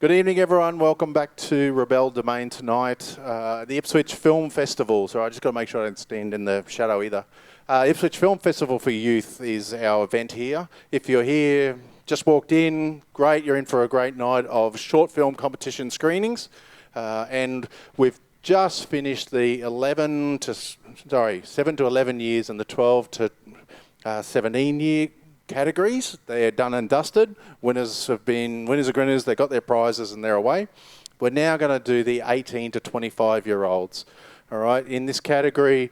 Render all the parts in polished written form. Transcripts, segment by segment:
Good evening, everyone. Welcome back to Robelle Domain tonight. The Ipswich Film Festival. So I just got to make sure I don't stand in the shadow either. Ipswich Film Festival for Youth is our event here. If you're here, just walked in, great. You're in for a great night of short film competition screenings. And we've just finished the 7 to 11 years and the 12 to 17 year categories. They're done and dusted. Winners and grinners, they got their prizes and they're away. We're now going to do the 18 to 25 year olds. All right, in this category,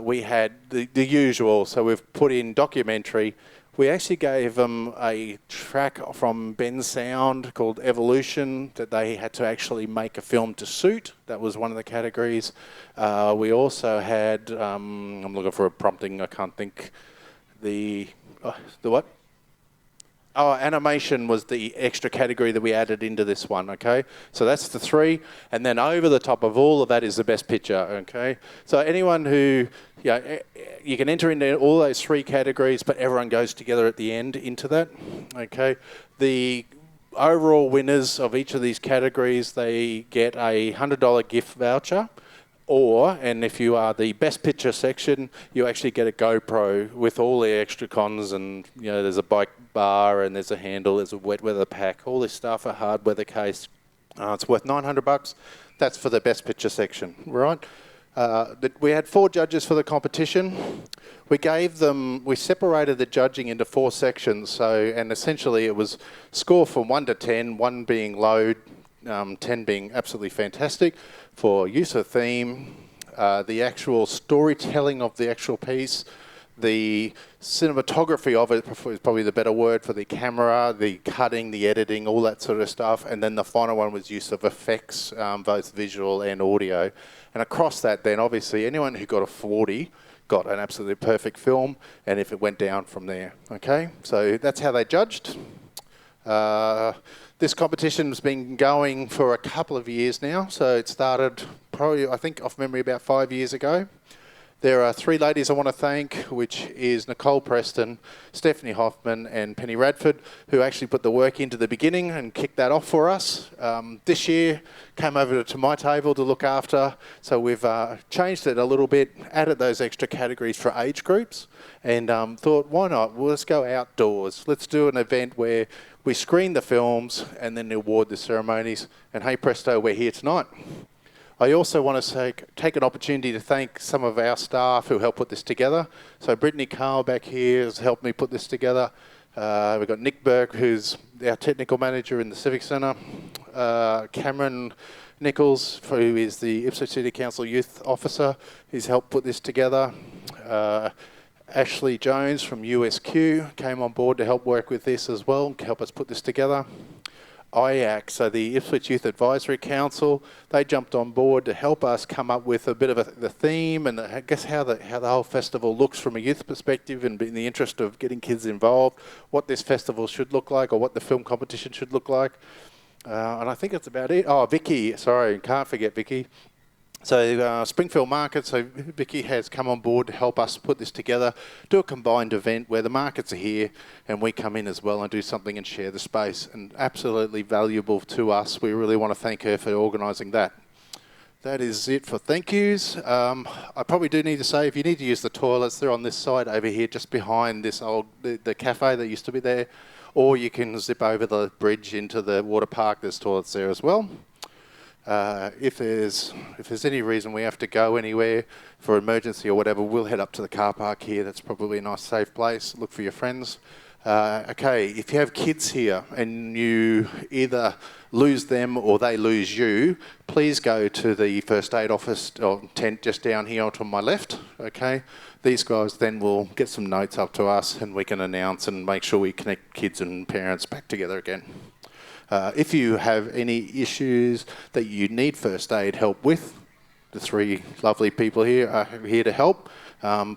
we had the usual. So we've put in documentary. We actually gave them a track from Ben Sound called Evolution that they had to actually make a film to suit. That was one of the categories. We also had, I'm looking for a prompting, I can't think. The what? Oh, animation was the extra category that we added into this one, okay? So that's the three. And then over the top of all of that is the best picture, okay? So anyone who, you can enter into all those three categories, but everyone goes together at the end into that, okay? The overall winners of each of these categories, they get a $100 gift voucher. And if you are the best picture section, you actually get a GoPro with all the extra cons, and there's a bike bar and there's a handle, there's a wet weather pack, all this stuff, a hard weather case. It's worth $900. That's for the best picture section, right? We had 4 judges for the competition. We separated the judging into 4 sections. And essentially it was score from 1 to 10, 1 being low, 10 being absolutely fantastic for use of theme, the actual storytelling of the actual piece, the cinematography of it is probably the better word for the camera, the cutting, the editing, all that sort of stuff. And then the final one was use of effects, both visual and audio. And across that, then obviously anyone who got a 40 got an absolutely perfect film, and if it went down from there, okay? So that's how they judged. This competition's been going for a couple of years now, so it started probably, I think, off memory about 5 years ago. There are 3 ladies I want to thank, which is Nicole Preston, Stephanie Hoffman and Penny Radford, who actually put the work into the beginning and kicked that off for us. This year came over to my table to look after, so we've changed it a little bit, added those extra categories for age groups, and thought, why not? Well, let's go outdoors. Let's do an event where we screen the films and then award the ceremonies, and hey presto, we're here tonight. I also want to take an opportunity to thank some of our staff who helped put this together. So Brittany Carl back here has helped me put this together. We've got Nick Burke, who's our technical manager in the Civic Centre. Cameron Nichols, who is the Ipswich City Council Youth Officer, who's helped put this together. Ashley Jones from USQ came on board to help work with this as well, help us put this together. IAC, so the Ipswich Youth Advisory Council, they jumped on board to help us come up with a bit of the theme and I guess how the whole festival looks from a youth perspective, and in the interest of getting kids involved, what this festival should look like or what the film competition should look like. And I think that's about it. Oh, Vicky, sorry, can't forget Vicky. So Springfield Market, so Vicky has come on board to help us put this together, do a combined event where the markets are here and we come in as well and do something and share the space, and absolutely valuable to us. We really want to thank her for organising that. That is it for thank yous. I probably do need to say, if you need to use the toilets, they're on this side over here, just behind this the cafe that used to be there, or you can zip over the bridge into the water park. There's toilets there as well. If there's any reason we have to go anywhere for emergency or whatever, we'll head up to the car park here. That's probably a nice safe place. Look for your friends. Okay, if you have kids here and you either lose them or they lose you, please go to the first aid office or tent just down here to my left, okay? These guys then will get some notes up to us and we can announce and make sure we connect kids and parents back together again. If you have any issues that you need first aid help with, the 3 lovely people here are here to help.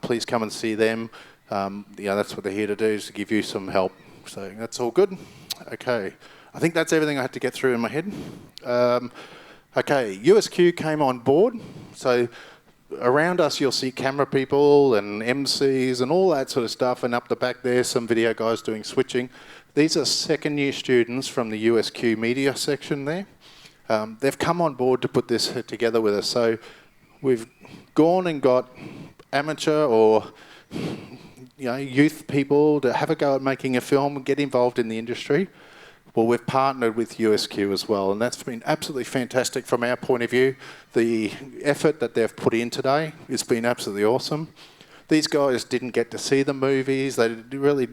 Please come and see them. That's what they're here to do, is to give you some help. So that's all good. Okay, I think that's everything I had to get through in my head. Okay, USQ came on board. So around us you'll see camera people and MCs and all that sort of stuff, and up the back there some video guys doing switching. These are second year students from the USQ media section there. They've come on board to put this together with us. So we've gone and got amateur or youth people to have a go at making a film and get involved in the industry. Well, we've partnered with USQ as well, and that's been absolutely fantastic from our point of view. The effort that they've put in today has been absolutely awesome. These guys didn't get to see the movies. They really,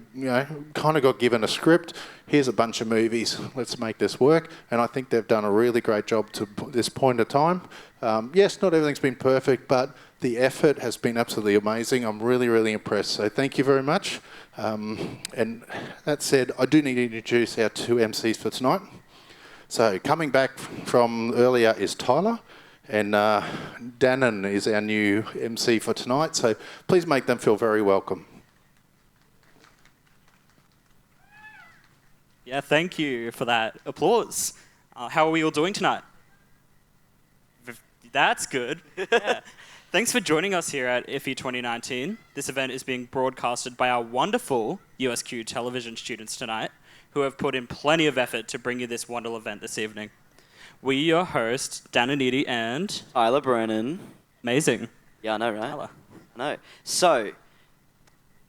kind of got given a script. Here's a bunch of movies. Let's make this work. And I think they've done a really great job to this point of time. Yes, not everything's been perfect, but the effort has been absolutely amazing. I'm really, really impressed. So thank you very much. And that said, I do need to introduce our two MCs for tonight. So coming back from earlier is Tyler. And Dannon is our new MC for tonight, so please make them feel very welcome. Yeah, thank you for that applause. How are we all doing tonight? That's good. Yeah. Thanks for joining us here at IFFY 2019. This event is being broadcasted by our wonderful USQ television students tonight, who have put in plenty of effort to bring you this wonderful event this evening. We, your hosts, Dan Aniti and Tyler Brennan. Amazing. Yeah, I know, right? Tyler. I know. So,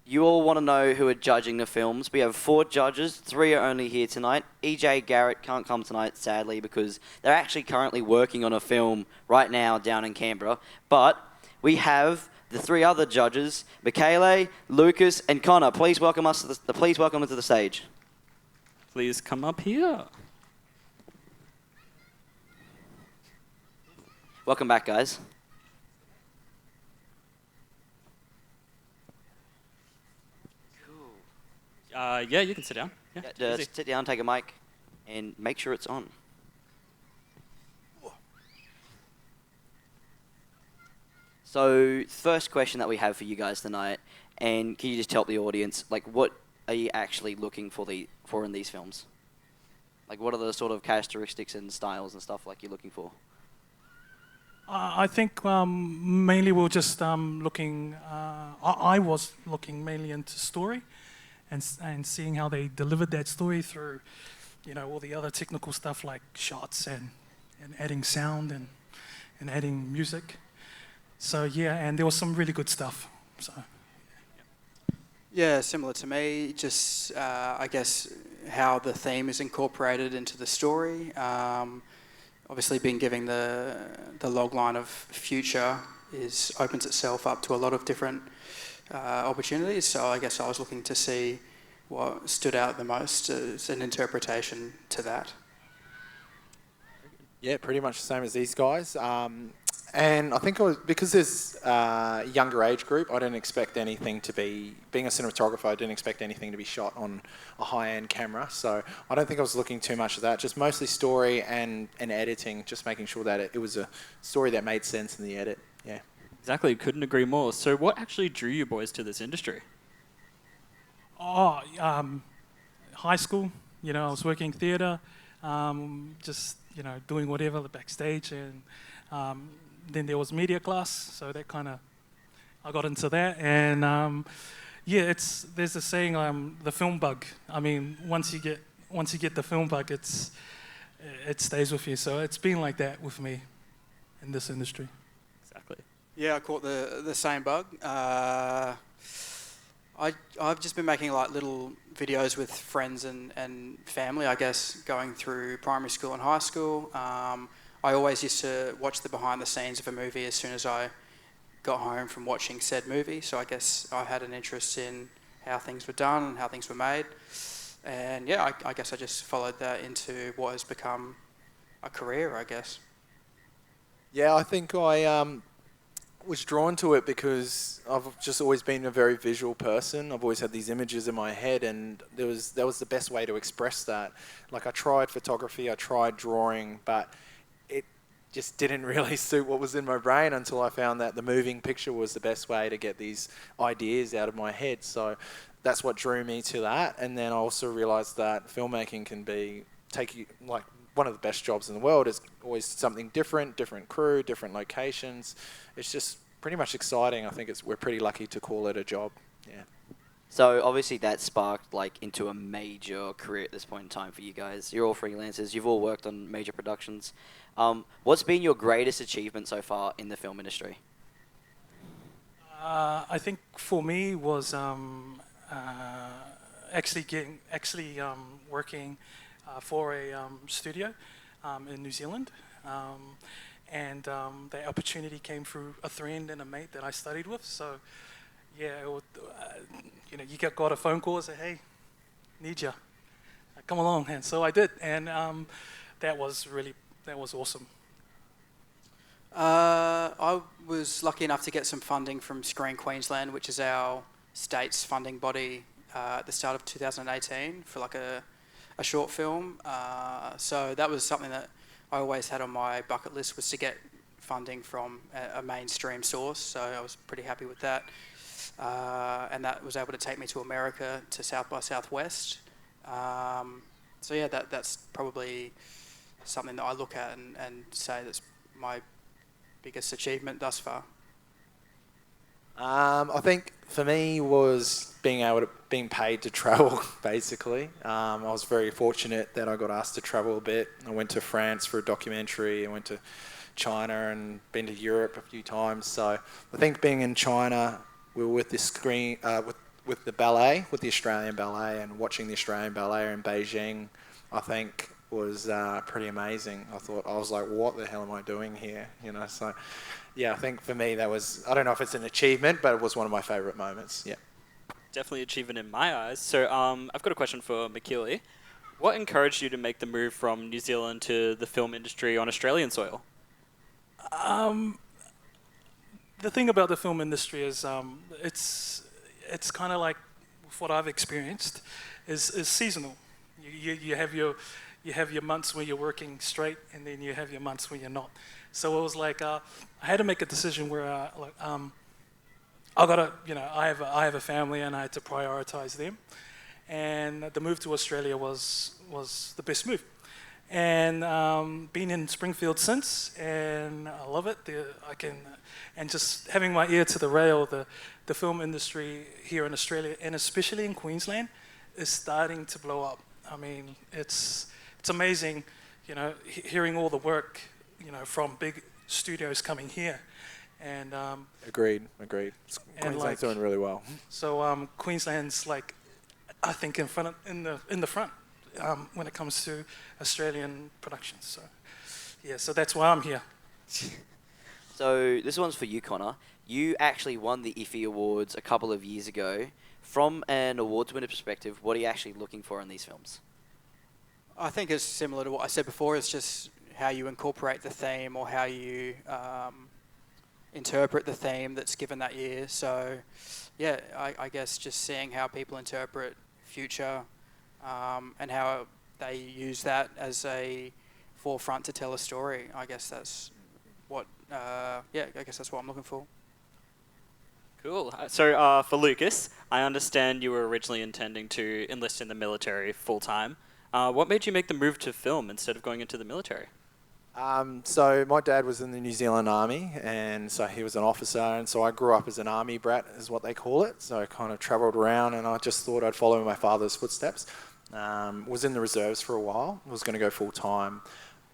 you all want to know who are judging the films. We have 4 judges. 3 are only here tonight. EJ Garrett can't come tonight, sadly, because they're actually currently working on a film right now down in Canberra. But we have the 3 other judges, Michele, Lucas, and Connor. Please welcome us to the stage. Please come up here. Welcome back, guys. Cool. Yeah, you can sit down. Yeah, Sit down, take a mic, and make sure it's on. So, first question that we have for you guys tonight, and can you just tell the audience, like, what are you actually looking for in these films? Like, what are the sort of characteristics and styles and stuff like you're looking for? I think mainly we're just looking. I was looking mainly into story, and seeing how they delivered that story through, all the other technical stuff like shots and adding sound and adding music. So yeah, and there was some really good stuff. So. Yeah, similar to me. Just I guess how the theme is incorporated into the story. Obviously, being given the log line of future opens itself up to a lot of different opportunities. So I guess I was looking to see what stood out the most as an interpretation to that. Yeah, pretty much the same as these guys. And I think because there's a younger age group, I didn't expect anything to be, being a cinematographer, I didn't expect anything to be shot on a high-end camera. So I don't think I was looking too much at that, just mostly story and editing, just making sure that it was a story that made sense in the edit, yeah. Exactly, couldn't agree more. So what actually drew you boys to this industry? High school, I was working theatre, just, doing whatever, the backstage, and then there was media class, so that kind of, I got into that, and there's a saying, the film bug. I mean, once you get the film bug, it stays with you. So it's been like that with me in this industry. Exactly. Yeah, I caught the same bug. I've just been making like little videos with friends and family, I guess, going through primary school and high school. I always used to watch the behind the scenes of a movie as soon as I got home from watching said movie. So I guess I had an interest in how things were done and how things were made. And yeah, I guess I just followed that into what has become a career, I guess. Yeah, I think I was drawn to it because I've just always been a very visual person. I've always had these images in my head, and that was the best way to express that. Like, I tried photography, I tried drawing, but it just didn't really suit what was in my brain until I found that the moving picture was the best way to get these ideas out of my head. So that's what drew me to that. And then I also realized that filmmaking can take you, like, one of the best jobs in the world. Is always something different crew, different locations. It's just pretty much exciting. I think we're pretty lucky to call it a job. Yeah. So obviously that sparked like into a major career at this point in time for you guys. You're all freelancers. You've all worked on major productions. What's been your greatest achievement so far in the film industry? I think for me was working for a studio in New Zealand, and the opportunity came through a friend and a mate that I studied with. So, yeah, you got a phone call and say, "Hey, need ya, come along," and so I did, and that was awesome. I was lucky enough to get some funding from Screen Queensland, which is our state's funding body, at the start of 2018 for like a short film. So that was something that I always had on my bucket list, was to get funding from a mainstream source. So I was pretty happy with that. And that was able to take me to America, to South by Southwest. So yeah, that's probably something that I look at and say that's my biggest achievement thus far. I think for me was being paid to travel, basically. I was very fortunate that I got asked to travel a bit. I went to France for a documentary. I went to China and been to Europe a few times. So I think being in China, we were with this with the ballet, with the Australian ballet, and watching the Australian ballet in Beijing, I think was pretty amazing. I was like, what the hell am I doing here? So yeah, I think for me that was, I don't know if it's an achievement, but it was one of my favourite moments. Yeah. Definitely achievement in my eyes. So I've got a question for McKeely. What encouraged you to make the move from New Zealand to the film industry on Australian soil? The thing about the film industry is it's kind of like what I've experienced is seasonal. You have your months where you're working straight, and then you have your months where you're not. So it was like I had to make a decision where I have a family and I had to prioritize them, and the move to Australia was the best move. And been in Springfield since, and I love it. And just having my ear to the rail, the film industry here in Australia, and especially in Queensland, is starting to blow up. I mean, it's amazing, hearing all the work, from big studios coming here, and Agreed. Queensland's doing really well. So Queensland's like, I think in the front when it comes to Australian productions. So yeah, so that's why I'm here. So this one's for you, Connor. You actually won the IFFY Awards a couple of years ago. From an awards winner perspective, what are you actually looking for in these films? I think it's similar to what I said before. It's just how you incorporate the theme, or how you interpret the theme that's given that year. So yeah, I guess just seeing how people interpret future, and how they use that as a forefront to tell a story. I guess that's what I'm looking for. Cool. So for Lucas, I understand you were originally intending to enlist in the military full-time. What made you make the move to film instead of going into the military? So my dad was in the New Zealand Army, and so he was an officer, and so I grew up as an army brat, is what they call it. So I kind of travelled around, and I just thought I'd follow in my father's footsteps. Was in the reserves for a while, was going to go full-time,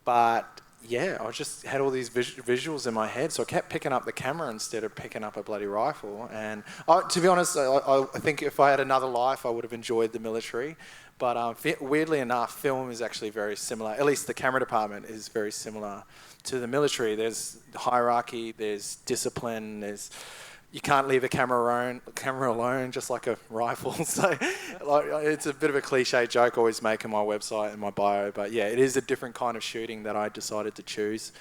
but yeah, I just had all these visuals in my head, so I kept picking up the camera instead of picking up a bloody rifle. And to be honest, I think if I had another life, I would have enjoyed the military. But weirdly enough, film is actually very similar. At least the camera department is very similar to the military. There's hierarchy, there's discipline, you can't leave a camera alone, just like a rifle. So it's a bit of a cliche joke I always make in my website and my bio. But yeah, it is a different kind of shooting that I decided to choose.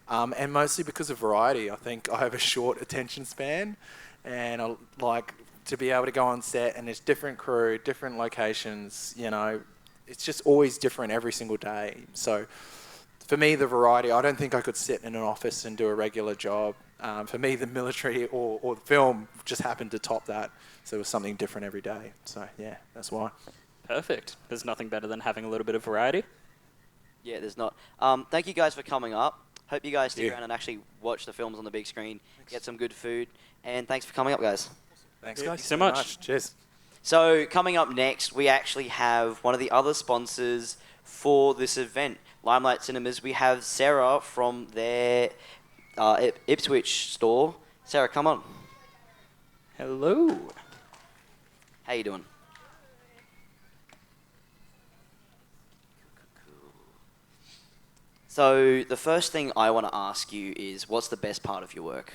And mostly because of variety. I think I have a short attention span, and I like to be able to go on set, and there's different crew, different locations, it's just always different every single day. So for me, the variety, I don't think I could sit in an office and do a regular job. For me, the military or the film just happened to top that. So it was something different every day. So yeah, that's why. Perfect. There's nothing better than having a little bit of variety. Yeah, there's not. Thank you guys for coming up. Hope you guys stick Yeah. around and actually watch the films on the big screen, get some good food, and thanks for coming up, guys. Thanks, Yeah, guys. thanks so much. Cheers. So coming up next, we actually have one of the other sponsors for this event, Limelight Cinemas. We have Sarah from their Ipswich store. Sarah, come on. Hello. How you doing? So the first thing I want to ask you is, what's the best part of your work?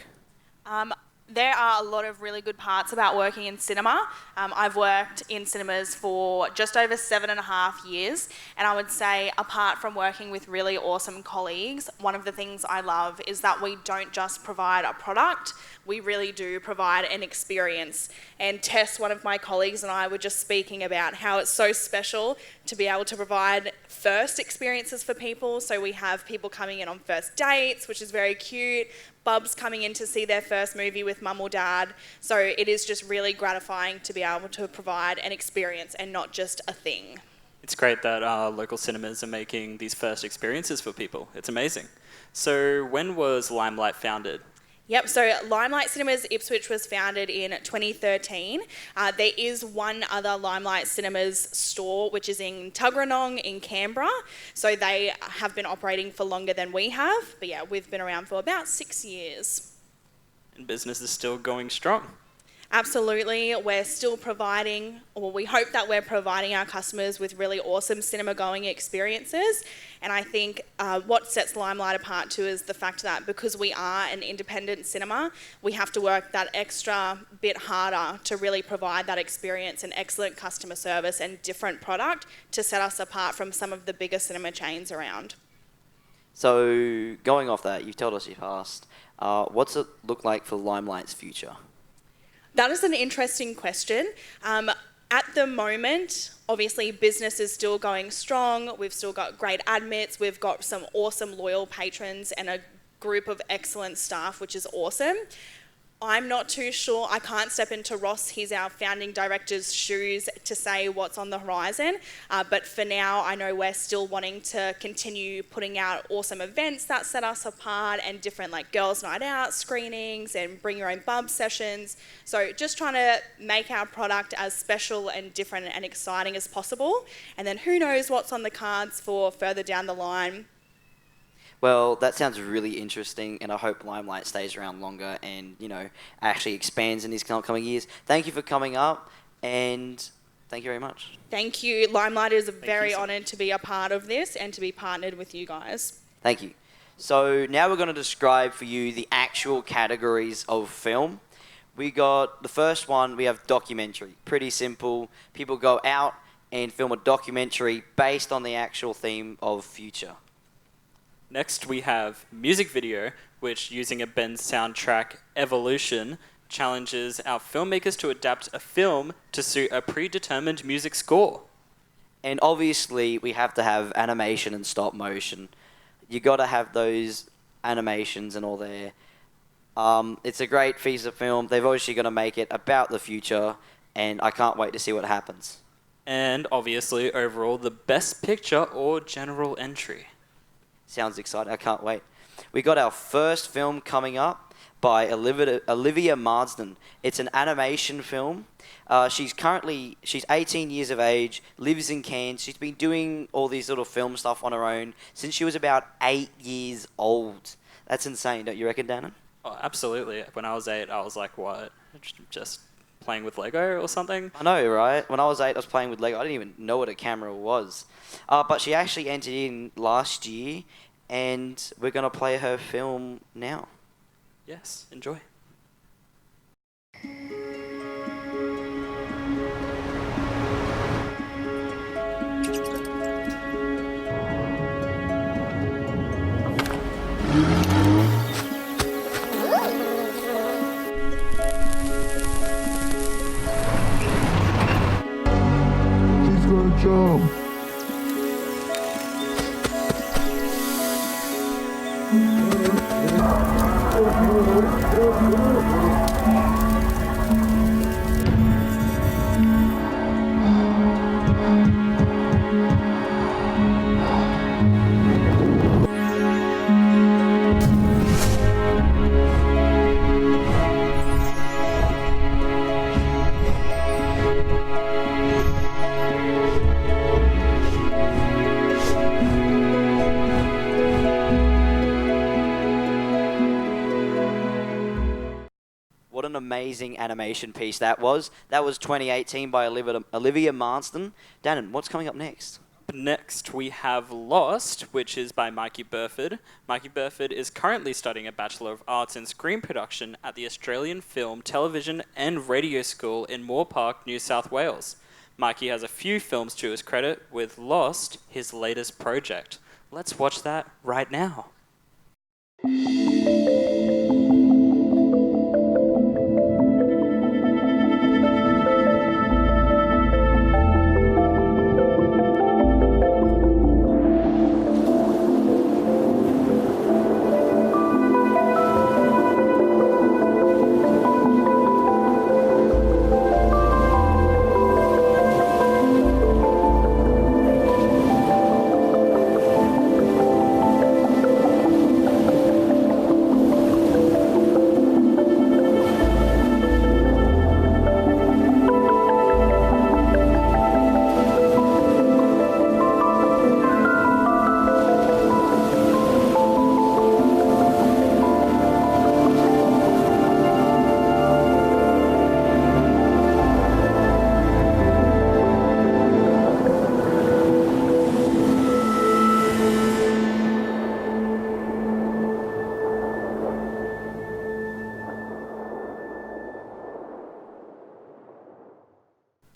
There are a lot of really good parts about working in cinema. I've worked in cinemas for just over 7.5 years, and I would say, apart from working with really awesome colleagues, one of the things I love is that we don't just provide a product, we really do provide an experience. And Tess, one of my colleagues, and I were just speaking about how it's so special to be able to provide first experiences for people. So we have people coming in on first dates, which is very cute, bubs coming in to see their first movie with mum or dad. So it is just really gratifying to be able to provide an experience and not just a thing. It's great that local cinemas are making these first experiences for people. It's amazing. So when was Limelight founded? Yep, so Limelight Cinemas Ipswich was founded in 2013. There is one other Limelight Cinemas store, which is in Tuggeranong in Canberra. So they have been operating for longer than we have. But yeah, we've been around for about 6 years. And business is still going strong. Absolutely, we're still providing, or we hope that we're providing our customers with really awesome cinema-going experiences. And I think what sets Limelight apart too is the fact that because we are an independent cinema, we have to work that extra bit harder to really provide that experience and excellent customer service and different product to set us apart from some of the bigger cinema chains around. So going off that, you've told us your past. What's it look like for Limelight's future? That is an interesting question. At the moment, obviously business is still going strong. We've still got great admits. We've got some awesome loyal patrons and a group of excellent staff, which is awesome. I'm not too sure. I can't step into Ross, he's our founding director's shoes, to say what's on the horizon. But for now, I know we're still wanting to continue putting out awesome events that set us apart and different like girls' night out screenings and bring your own bub sessions. So just trying to make our product as special and different and exciting as possible. And then who knows what's on the cards for further down the line. Well, that sounds really interesting, and I hope Limelight stays around longer and, actually expands in these coming years. Thank you for coming up, and thank you very much. Thank you. Limelight is very you. honoured to be a part of this and to be partnered with you guys. Thank you. So now we're going to describe for you the actual categories of film. We got the first one, we have documentary. Pretty simple. People go out and film a documentary based on the actual theme of future. Next, we have music video, which, using a Benz soundtrack evolution, challenges our filmmakers to adapt a film to suit a predetermined music score. And obviously, we have to have animation and stop motion. You got to have those animations and all there. It's a great piece of film. They've obviously got to make it about the future, and I can't wait to see what happens. And obviously, overall, the best picture or general entry. Sounds exciting. I can't wait. We got our first film coming up by Olivia Marsden. It's an animation film. She's 18 years of age, lives in Cairns. She's been doing all these little film stuff on her own since she was about 8 years old. That's insane, don't you reckon, Dana? Oh, absolutely. When I was 8, I was like, what? Just playing with Lego or something? I know, right? When I was 8, I was playing with Lego. I didn't even know what a camera was. But she actually entered in last year, and we're going to play her film now. Yes, enjoy. He's gonna jump. amazing animation piece that was. That was 2018 by Olivia Marston. Dannon, what's coming up next? Next, we have Lost, which is by Mikey Burford. Mikey Burford is currently studying a Bachelor of Arts in Screen Production at the Australian Film, Television and Radio School in Moore Park, New South Wales. Mikey has a few films to his credit, with Lost his latest project. Let's watch that right now.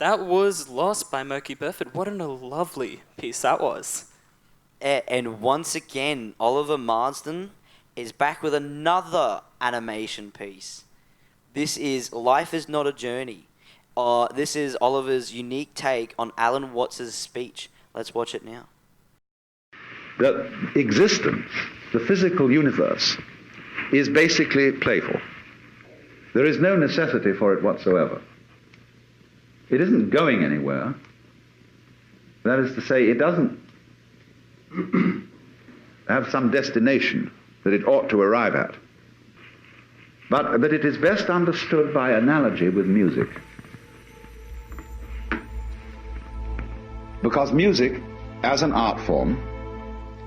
That was Lost by Mikey Burford. What a lovely piece that was. And once again, Oliver Marsden is back with another animation piece. This is Life is Not a Journey. This is Oliver's unique take on Alan Watts' speech. Let's watch it now. That existence, the physical universe, is basically playful. There is no necessity for it whatsoever. It isn't going anywhere. That is to say, it doesn't have some destination that it ought to arrive at. But it is best understood by analogy with music. Because music, as an art form,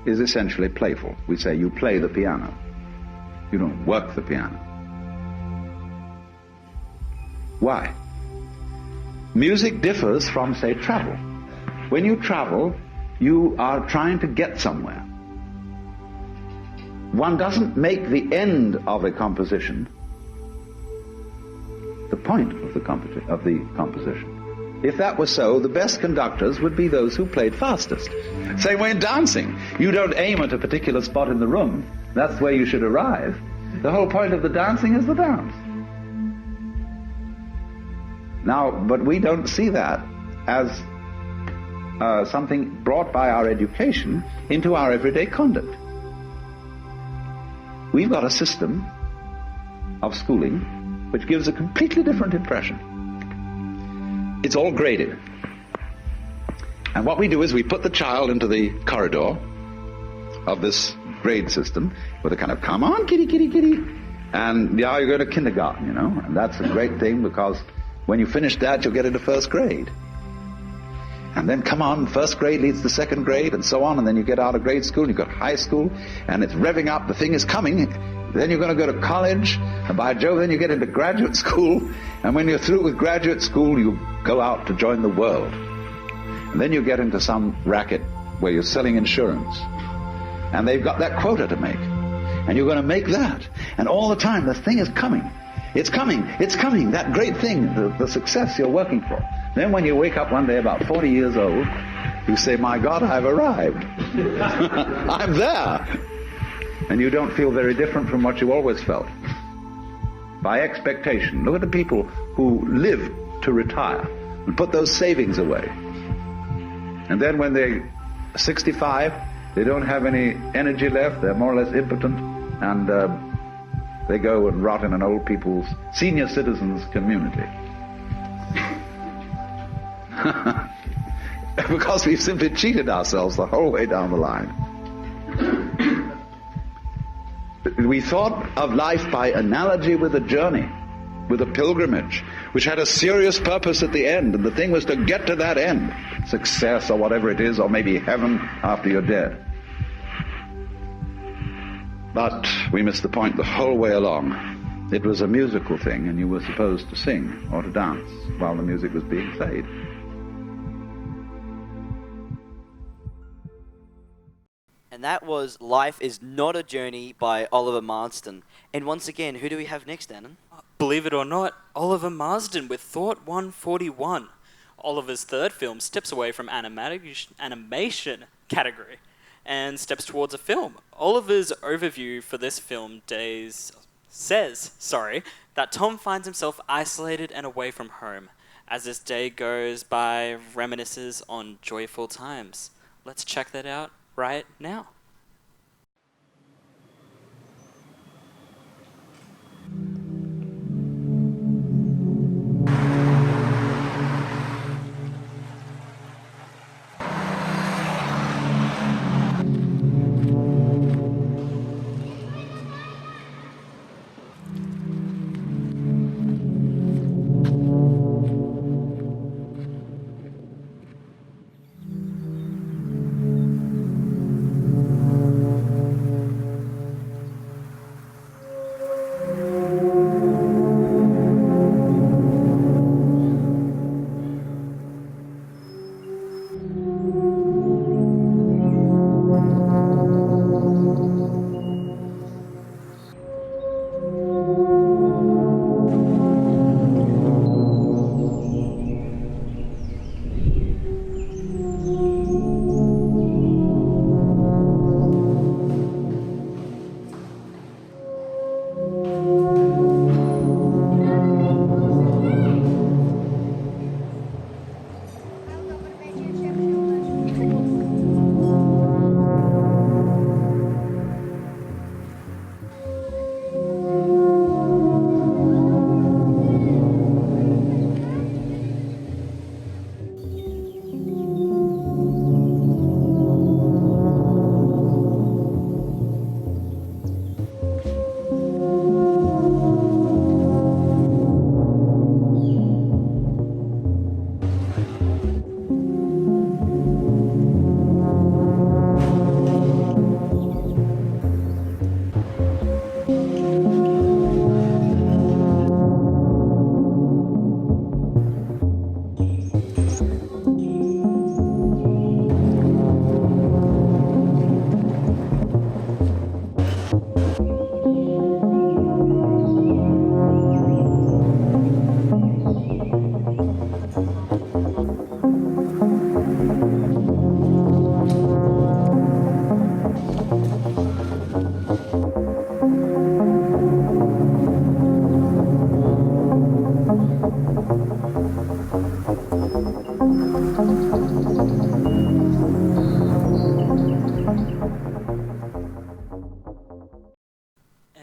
is essentially playful. We say you play the piano. You don't work the piano. Why? Music differs from, say, travel. When you travel, you are trying to get somewhere. One doesn't make the end of a composition the point of the composition. If that were so, the best conductors would be those who played fastest. Same way in dancing. You don't aim at a particular spot in the room. That's where you should arrive. The whole point of the dancing is the dance. Now, but we don't see that as something brought by our education into our everyday conduct. We've got a system of schooling which gives a completely different impression. It's all graded. And what we do is we put the child into the corridor of this grade system with a kind of, come on, kitty, kitty, kitty. And now you go to kindergarten, you know, and that's a great thing because when you finish that, you'll get into first grade. And then, come on, first grade leads to second grade, and so on, and then you get out of grade school, and you've got high school, and it's revving up, the thing is coming. Then you're going to go to college, and by Jove, then you get into graduate school, and when you're through with graduate school, you go out to join the world. And then you get into some racket where you're selling insurance, and they've got that quota to make, and you're going to make that. And all the time, the thing is coming. It's coming, that great thing, the success you're working for. Then when you wake up one day about 40 years old, you say, my God, I've arrived. I'm there. And you don't feel very different from what you always felt. By expectation. Look at the people who live to retire and put those savings away. And then when they're 65, they don't have any energy left, they're more or less impotent, and they go and rot in an old people's senior citizens community. Because we've simply cheated ourselves the whole way down the line. We thought of life by analogy with a journey, with a pilgrimage, which had a serious purpose at the end, and the thing was to get to that end, success or whatever it is, or maybe heaven after you're dead. But we missed the point the whole way along. It was a musical thing, and you were supposed to sing or to dance while the music was being played. And that was Life is Not a Journey by Oliver Marsden. And once again, who do we have next, Dannon? Believe it or not, Oliver Marsden with Thought 141. Oliver's third film steps away from animation category and steps towards a film. Oliver's overview for this film says that Tom finds himself isolated and away from home. As this day goes by, reminisces on joyful times. Let's check that out right now.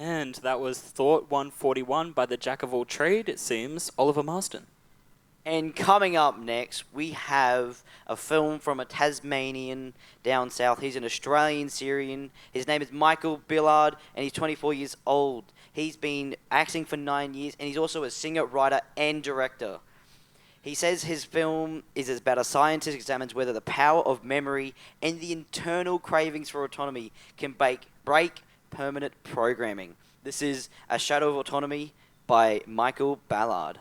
And that was Thought 141 by the jack of all trade, it seems, Oliver Marsden. And coming up next, we have a film from a Tasmanian down south. He's an Australian Syrian. His name is Michael Billard, and he's 24 years old. He's been acting for 9 years, and he's also a singer, writer, and director. He says his film is about a scientist examines whether the power of memory and the internal cravings for autonomy can break permanent programming. This is A Shadow of Autonomy by Michael Ballard.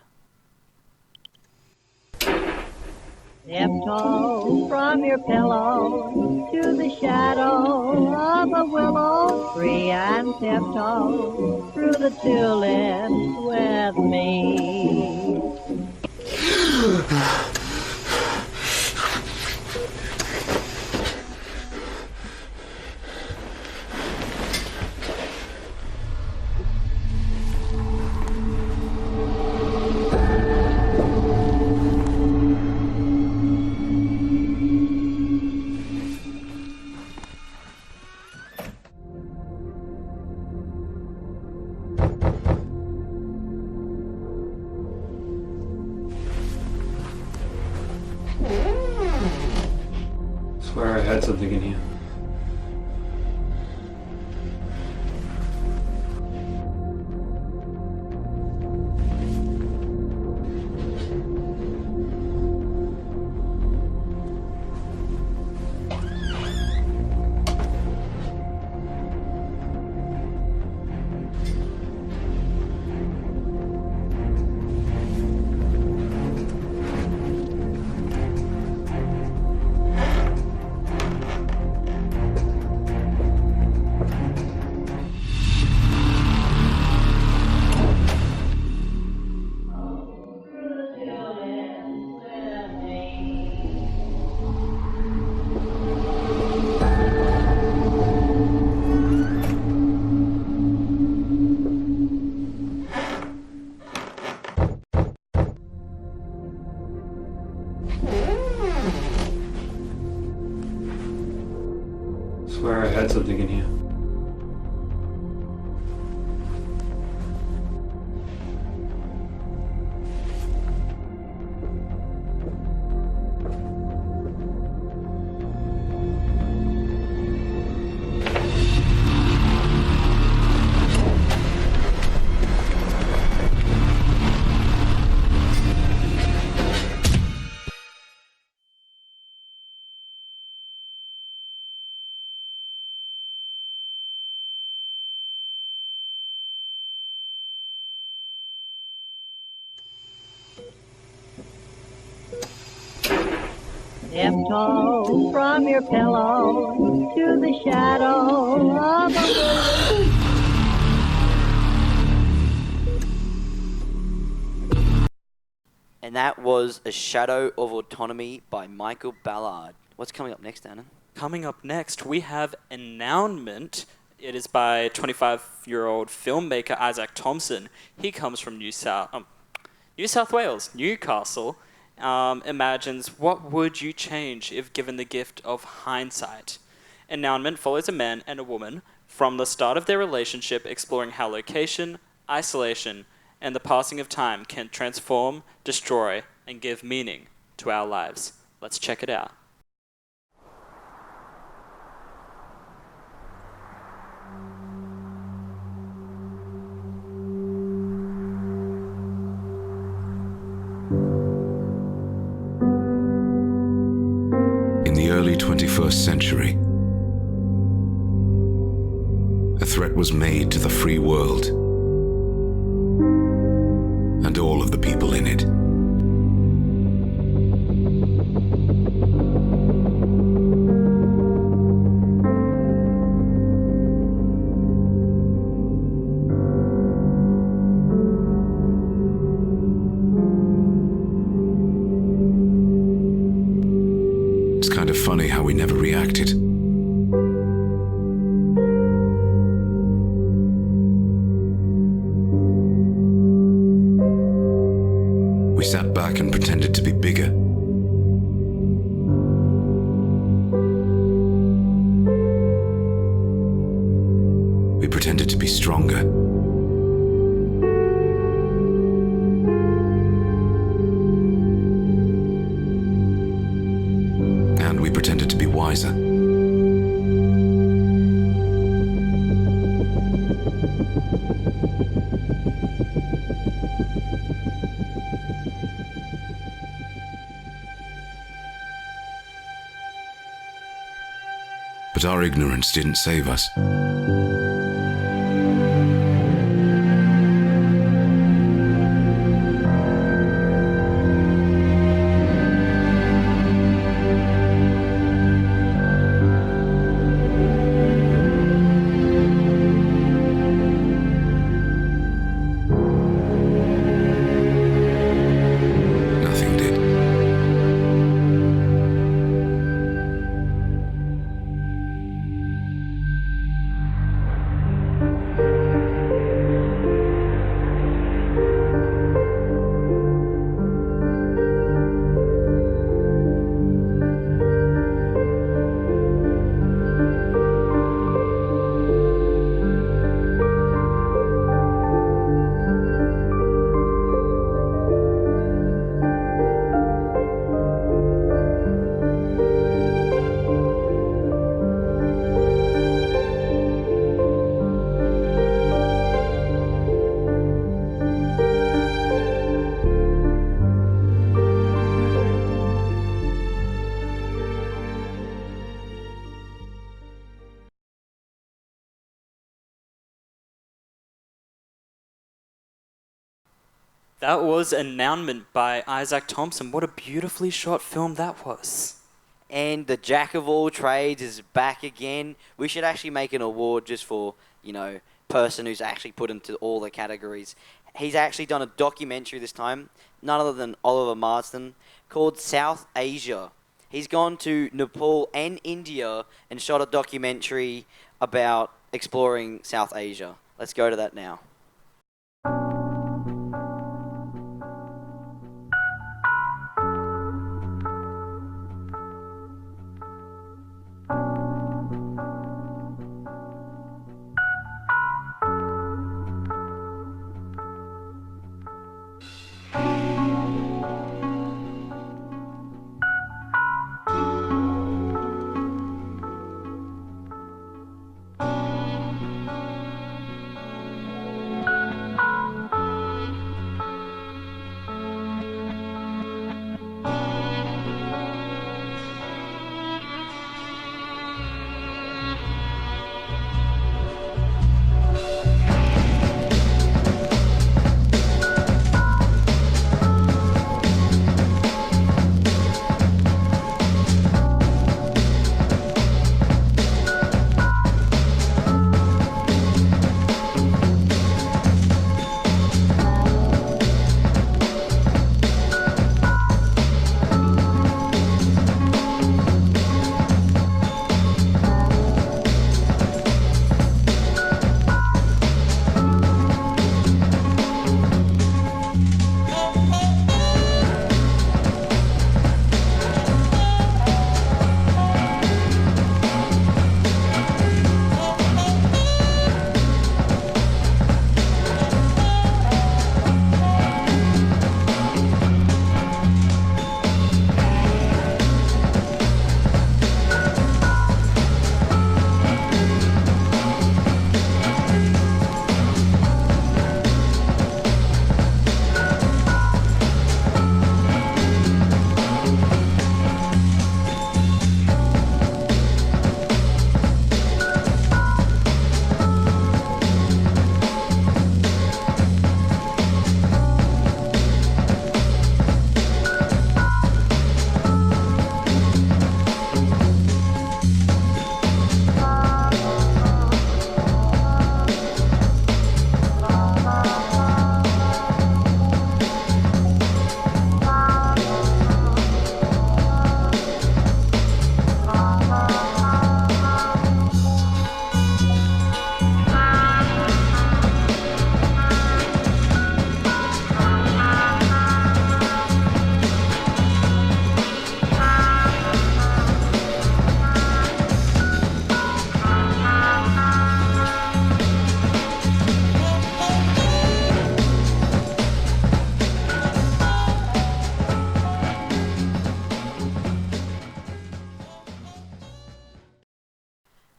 Tiptoe from your pillow to the shadow of a willow, free and tiptoe through the tulips with me. Swear I had something in here. Swear I had something in here. Tiptoe from your pillow to the shadow of a willow. And that was A Shadow of Autonomy by Michael Ballard. What's coming up next, Anna? Coming up next, we have Ennownment. It is by 25-year-old filmmaker Isaac Thompson. He comes from New South Wales, Newcastle. Imagines, what would you change if given the gift of hindsight? Ennownment follows a man and a woman from the start of their relationship, exploring how location, isolation, and the passing of time can transform, destroy, and give meaning to our lives. Let's check it out. In the early 21st century, a threat was made to the free world and all of the people in it. It's kind of funny how we never reacted. We sat back and pretended to be bigger. We pretended to be stronger. And we pretended to be wiser. But our ignorance didn't save us. Nothing did. That was Ennownment by Isaac Thompson. What a beautifully shot film that was. And the Jack of all trades is back again. We should actually make an award just for, person who's actually put into all the categories. He's actually done a documentary this time, none other than Oliver Marsden, called South Asia. He's gone to Nepal and India and shot a documentary about exploring South Asia. Let's go to that now.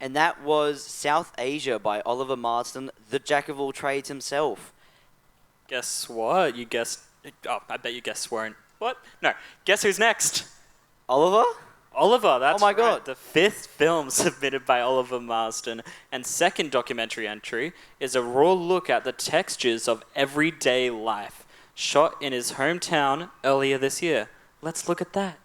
And that was South Asia by Oliver Marsden, the jack of all trades himself. Guess what? You guessed... Oh, I bet you guessed weren't. What? No. Guess who's next? Oliver? Oliver, that's Oh my right. God. The 5th film submitted by Oliver Marsden and second documentary entry is a raw look at the textures of everyday life, shot in his hometown earlier this year. Let's look at that.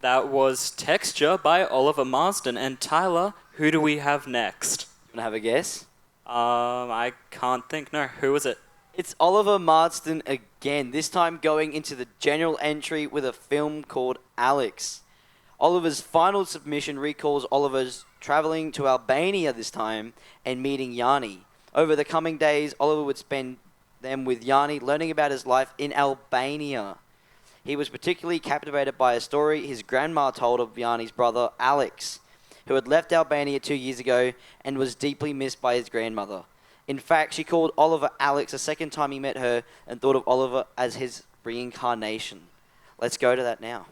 That was Texture by Oliver Marsden. And Tyler, who do we have next? Want to have a guess? I can't think. No, who was it? It's Oliver Marsden again, this time going into the general entry with a film called Alex. Oliver's final submission recalls Oliver's travelling to Albania this time and meeting Yanni. Over the coming days, Oliver would spend them with Yanni, learning about his life in Albania. He was particularly captivated by a story his grandma told of Yanni's brother, Alex, who had left Albania 2 years ago and was deeply missed by his grandmother. In fact, she called Oliver Alex the second time he met her and thought of Oliver as his reincarnation. Let's go to that now.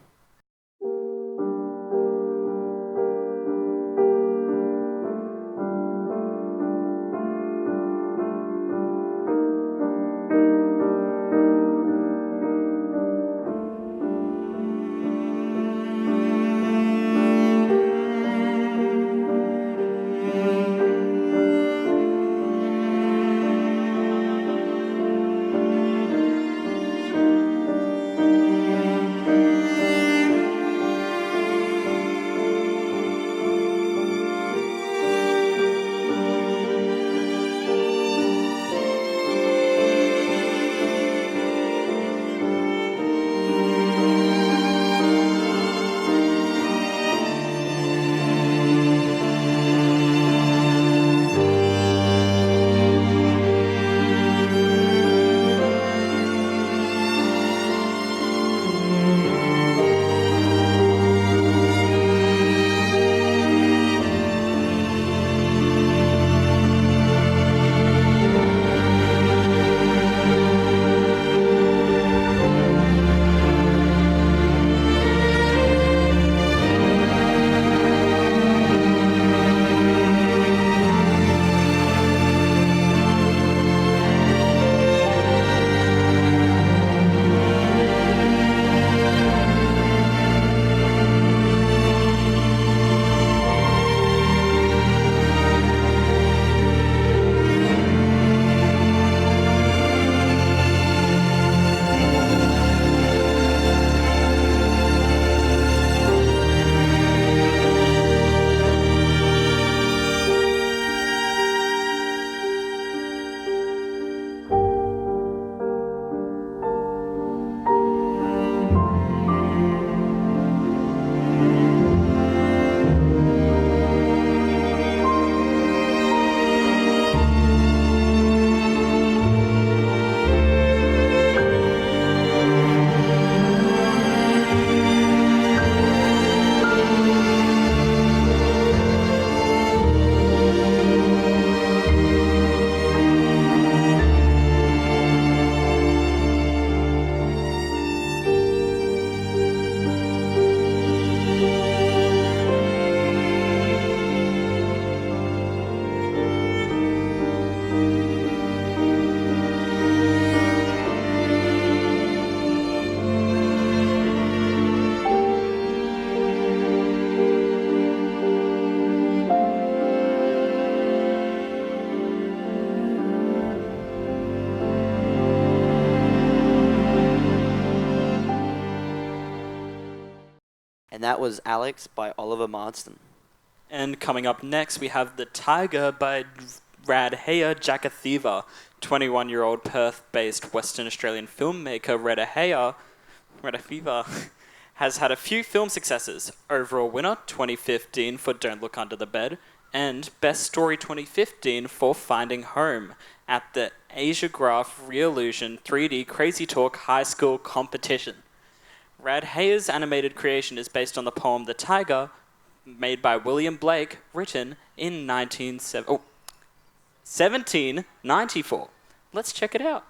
And that was Alex by Oliver Marsden. And coming up next, we have The Tiger by Radheya Jakathiva, 21-year-old Perth-based Western Australian filmmaker Radheya has had a few film successes. Overall winner 2015 for Don't Look Under the Bed, and Best Story 2015 for Finding Home at the Asia Graph Reillusion 3D Crazy Talk High School Competition. Radheya's animated creation is based on the poem The Tiger, made by William Blake, written in 1794. Let's check it out.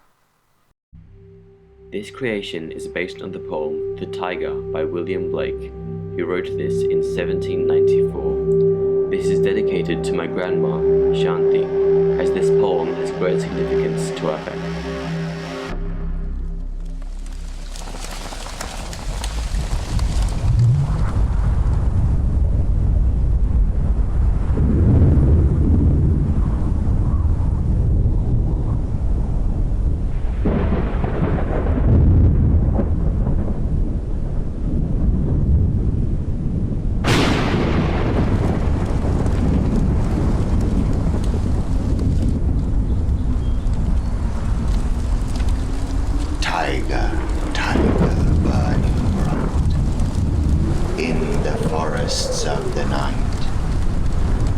This creation is based on the poem The Tiger by William Blake, who wrote this in 1794. This is dedicated to my grandma, Shanti, as this poem has great significance to our family.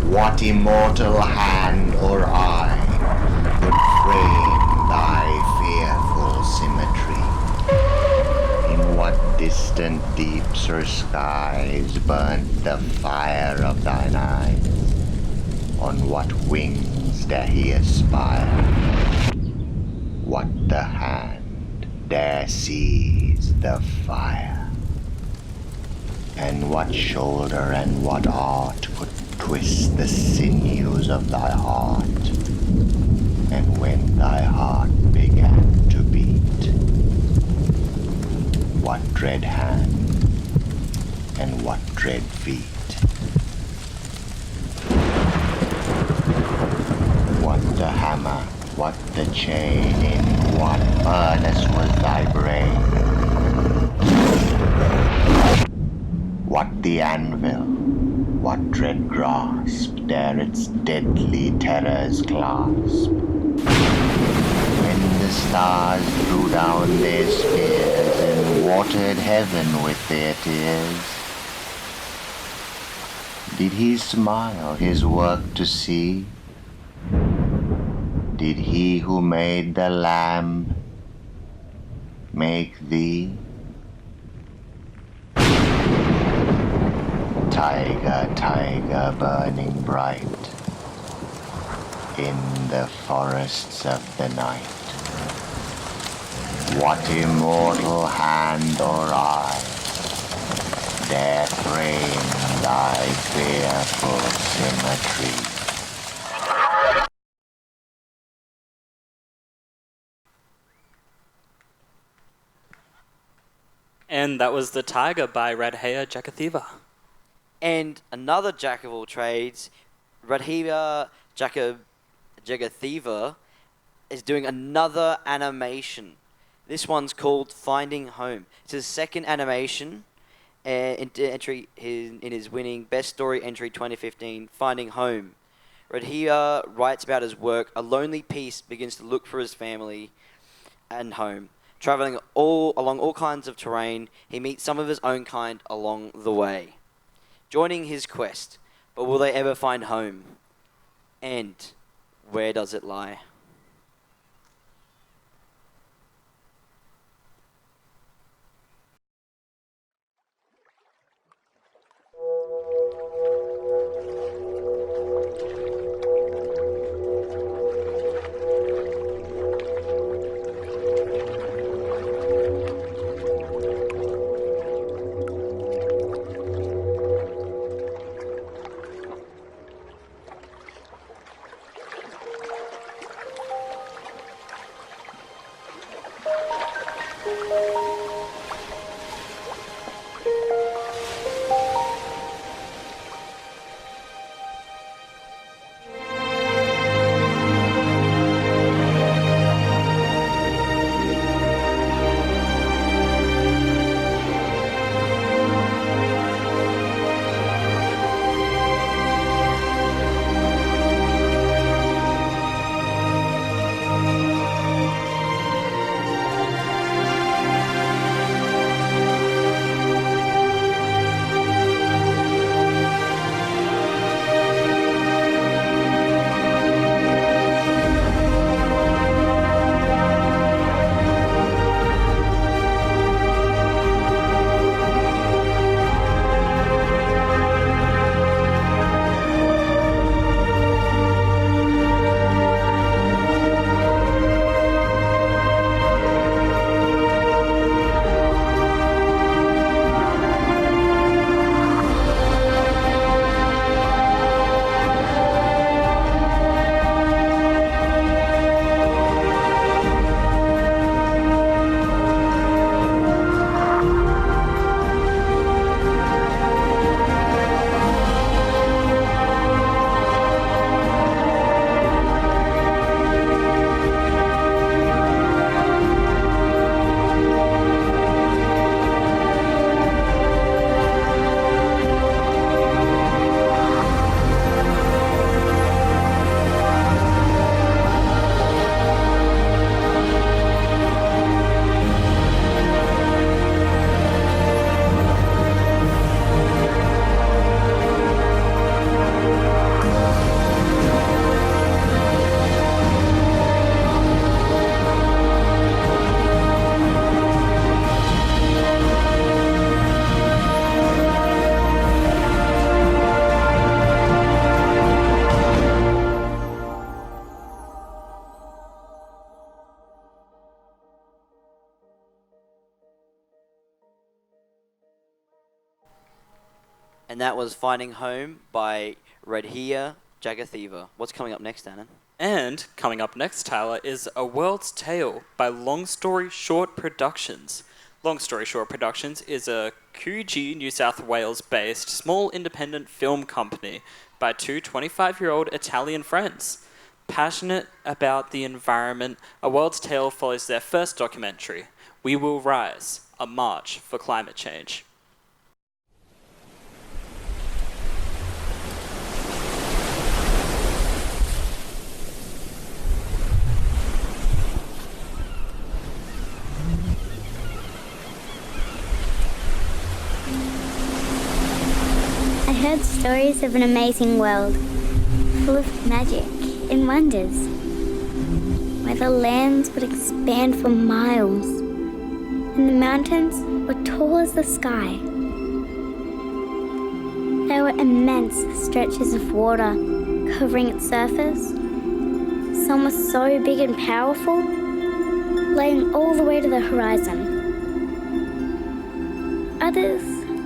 What immortal hand or eye could frame thy fearful symmetry? In what distant deeps or skies burnt the fire of thine eyes? On what wings dare he aspire? What the hand dare seize the fire? And what shoulder and what art could twist the sinews of thy heart? And when thy heart began to beat, what dread hand and what dread feet? What the hammer, what the chain, in what furnace was thy brain? What the anvil, what dread grasp dare its deadly terrors clasp? When the stars threw down their spears and watered heaven with their tears, did he smile his work to see? Did he who made the lamb make thee? Tiger, tiger, burning bright in the forests of the night, what immortal hand or eye dare frame thy fearful symmetry? And that was The Tiger by Radheya Jakathiva. And another jack of all trades, Radheya Jakathiva, is doing another animation. This one's called Finding Home. It's his second animation in his winning Best Story entry 2015, Finding Home. Radheya writes about his work. A lonely piece begins to look for his family and home. Traveling along all kinds of terrain, he meets some of his own kind along the way, joining his quest. But will they ever find home? And where does it lie? And that was Finding Home by Redhia Jagathiva. What's coming up next, Annan? And coming up next, Tyler, is A World's Tale by Long Story Short Productions. Long Story Short Productions is a Coogee, New South Wales-based small independent film company by two 25-year-old Italian friends. Passionate about the environment, A World's Tale follows their first documentary, We Will Rise, A March for Climate Change. I heard stories of an amazing world, full of magic and wonders, where the lands would expand for miles, and the mountains were tall as the sky. There were immense stretches of water covering its surface. Some were so big and powerful, laying all the way to the horizon. Others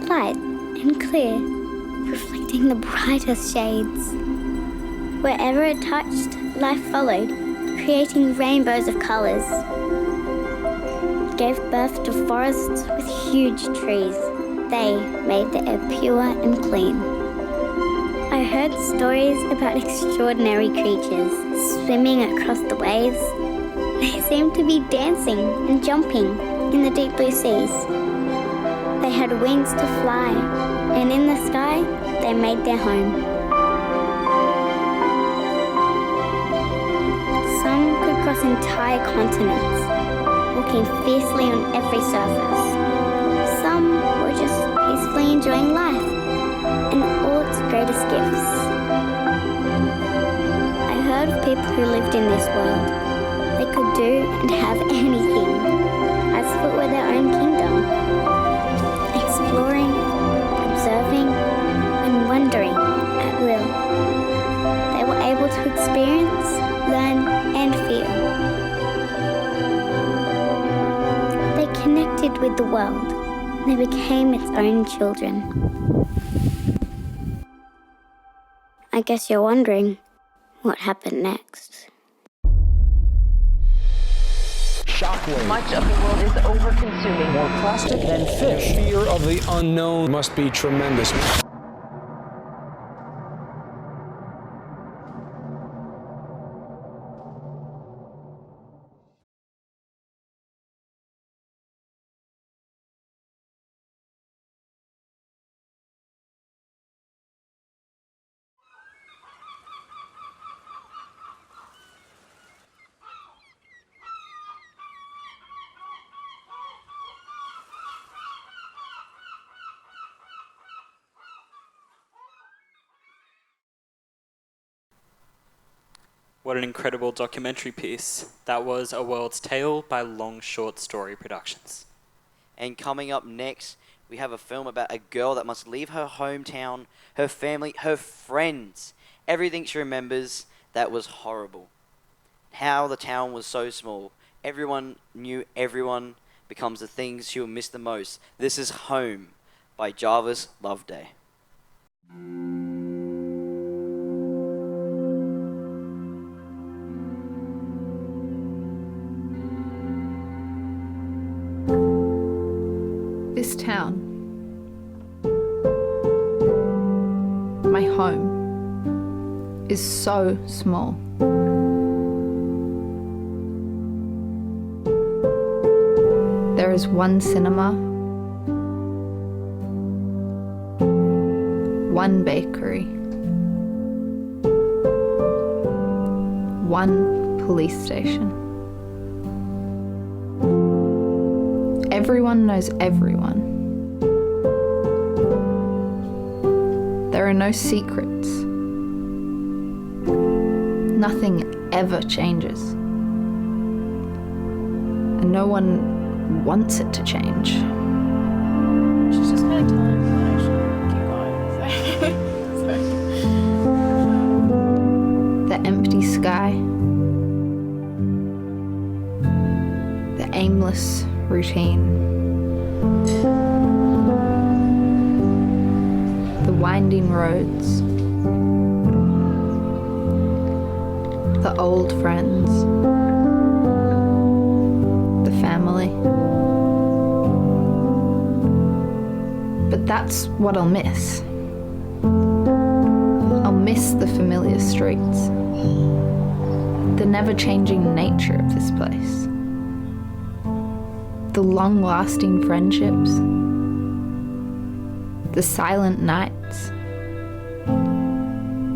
light and clear, reflecting the brightest shades. Wherever it touched, life followed, creating rainbows of colours. It gave birth to forests with huge trees. They made the air pure and clean. I heard stories about extraordinary creatures swimming across the waves. They seemed to be dancing and jumping in the deep blue seas. They had wings to fly, and in the sky, they made their home. Some could cross entire continents, walking fiercely on every surface. Some were just peacefully enjoying life and all its greatest gifts. I heard of people who lived in this world. They could do and have anything, as if it were their own kingdom. Exploring, observing, and wondering at will. They were able to experience, learn, and feel. They connected with the world. They became its own children. I guess you're wondering what happened next. Shockwave. Much of the world is over-consuming more plastic than fish. The fear of the unknown must be tremendous. What an incredible documentary piece. That was A World's Tale by Long Short Story Productions. And coming up next, we have a film about a girl that must leave her hometown, her family, her friends. Everything she remembers that was horrible. How the town was so small. Everyone knew everyone becomes the things she will miss the most. This is Home by Jarvis Loveday. This town, my home, is so small. There is one cinema, one bakery, one police station. Everyone knows everyone. There are no secrets. Nothing ever changes. And no one wants it to change. She's just kind of telling me that I should keep going. The empty sky. The aimless routine. The winding roads, the old friends, the family. But that's what I'll miss. I'll miss the familiar streets, the never-changing nature of this place, the long-lasting friendships, the silent nights,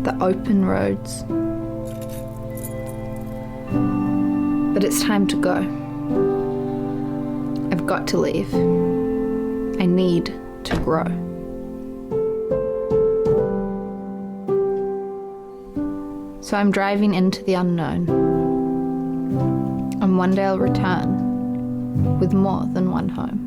the open roads. But it's time to go. I've got to leave. I need to grow. So I'm driving into the unknown. And one day I'll return with more than one home.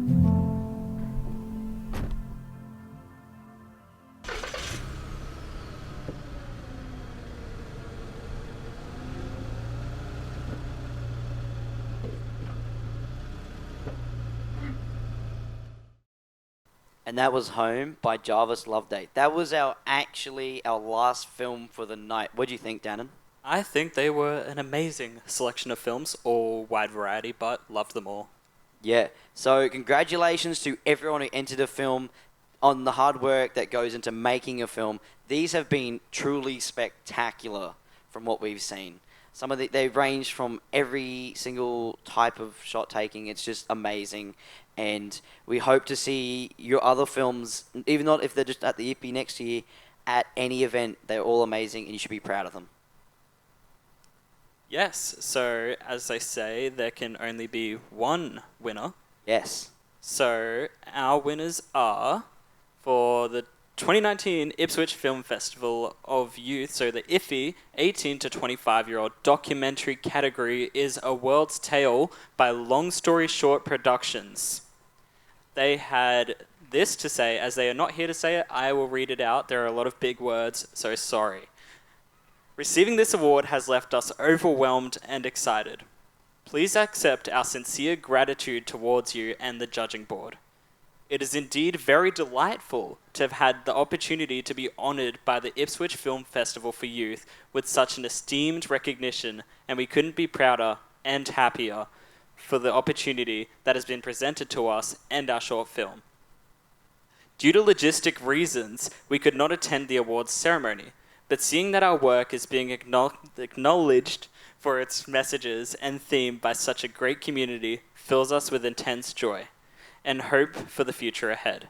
And that was Home by Jarvis Loveday. That was our last film for the night. What do you think, Dannon? I think they were an amazing selection of films, all wide variety, but loved them all. Yeah. So congratulations to everyone who entered a film, on the hard work that goes into making a film. These have been truly spectacular from what we've seen. They range from every single type of shot taking. It's just amazing. And we hope to see your other films, even not if they're just at the IFFY next year, at any event. They're all amazing and you should be proud of them. Yes, so as they say, there can only be one winner. Yes. So our winners are, for the 2019 Ipswich Film Festival of Youth, so the IFFY 18 to 25-year-old documentary category is A World's Tale by Long Story Short Productions. They had this to say. As they are not here to say it, I will read it out. There are a lot of big words, so sorry. Receiving this award has left us overwhelmed and excited. Please accept our sincere gratitude towards you and the judging board. It is indeed very delightful to have had the opportunity to be honoured by the Ipswich Film Festival for Youth with such an esteemed recognition, and we couldn't be prouder and happier for the opportunity that has been presented to us and our short film. Due to logistic reasons, we could not attend the awards ceremony, but seeing that our work is being acknowledged for its messages and theme by such a great community fills us with intense joy and hope for the future ahead.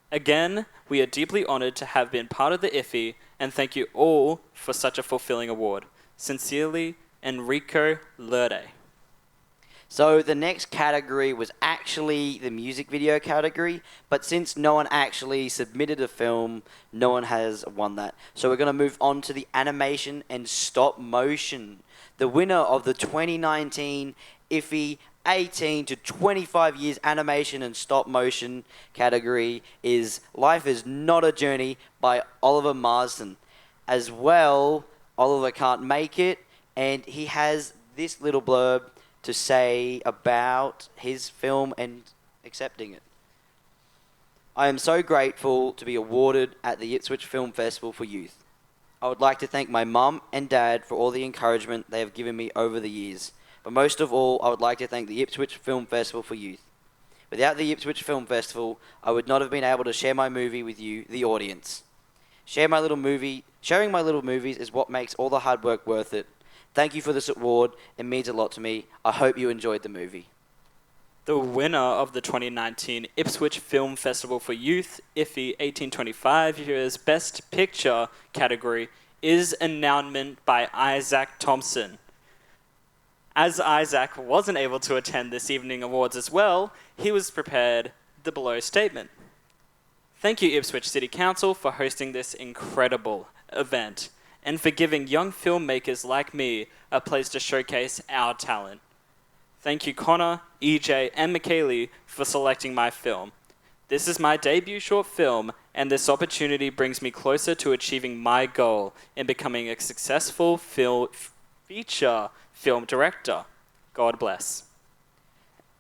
Again, we are deeply honoured to have been part of the IFFY, and thank you all for such a fulfilling award. Sincerely, Enrico Lerde. So the next category was actually the music video category, but since no one actually submitted a film, no one has won that. So we're going to move on to the animation and stop motion. The winner of the 2019 IFFY 18 to 25 years animation and stop motion category is Life is Not a Journey by Oliver Marsden. As well, Oliver can't make it, and he has this little blurb to say about his film and accepting it. I am so grateful to be awarded at the Ipswich Film Festival for Youth. I would like to thank my mum and dad for all the encouragement they have given me over the years. But most of all, I would like to thank the Ipswich Film Festival for Youth. Without the Ipswich Film Festival, I would not have been able to share my movie with you, the audience. Sharing my little movies is what makes all the hard work worth it. Thank you for this award. It means a lot to me. I hope you enjoyed the movie. The winner of the 2019 Ipswich Film Festival for Youth, IFFY 1825 years Best Picture category is Announcement by Isaac Thompson. As Isaac wasn't able to attend this evening awards as well, he was prepared the below statement. Thank you, Ipswich City Council, for hosting this incredible event and for giving young filmmakers like me a place to showcase our talent. Thank you, Connor, EJ, and Michaeli for selecting my film. This is my debut short film, and this opportunity brings me closer to achieving my goal in becoming a successful feature film director. God bless.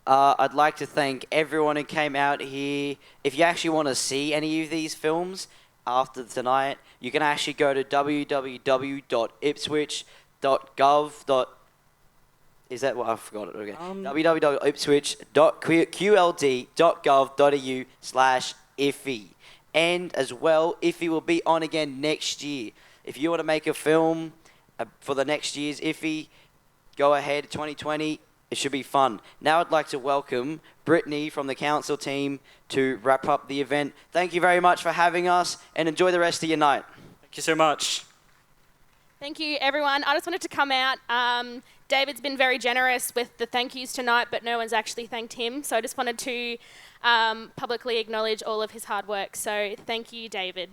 I'd like to thank everyone who came out here. If you actually want to see any of these films, after tonight, you can actually go to www.ipswich.gov. Is that what I forgot it? Okay. www.ipswich.qld.gov.au/IFFY. And as well, IFFY will be on again next year. If you want to make a film for the next year's IFFY, go ahead, 2020. It should be fun. Now I'd like to welcome Brittany from the council team to wrap up the event. Thank you very much for having us, and enjoy the rest of your night. Thank you so much. Thank you, everyone. I just wanted to come out. David's been very generous with the thank yous tonight, but no one's actually thanked him. So I just wanted to publicly acknowledge all of his hard work. So thank you, David.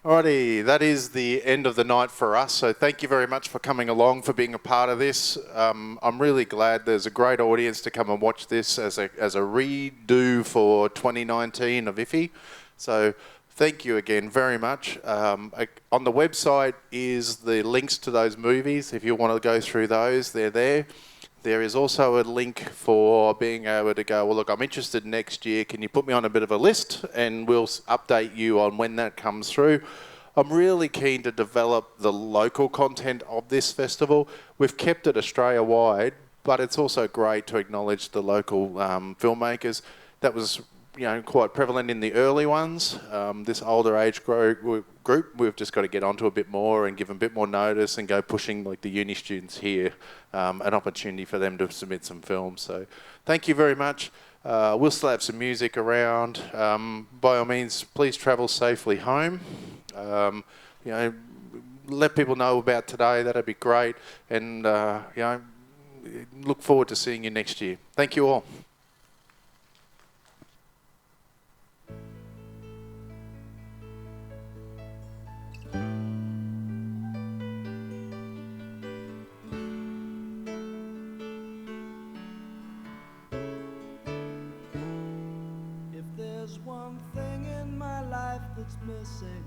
Alrighty, that is the end of the night for us. So thank you very much for coming along, for being a part of this. I'm really glad there's a great audience to come and watch this as a redo for 2019 of IFFY. So thank you again very much. On the website is the links to those movies. If you want to go through those, they're there. There is also a link for being able to go, well, look, I'm interested next year. Can you put me on a bit of a list? And we'll update you on when that comes through. I'm really keen to develop the local content of this festival. We've kept it Australia-wide, but it's also great to acknowledge the local filmmakers. That was quite prevalent in the early ones. This older age group, we've just got to get onto a bit more and give them a bit more notice and go pushing like the uni students here, an opportunity for them to submit some films. So thank you very much. We'll still have some music around. By all means, please travel safely home. Let people know about today. That'd be great. And look forward to seeing you next year. Thank you all. There's one thing in my life that's missing.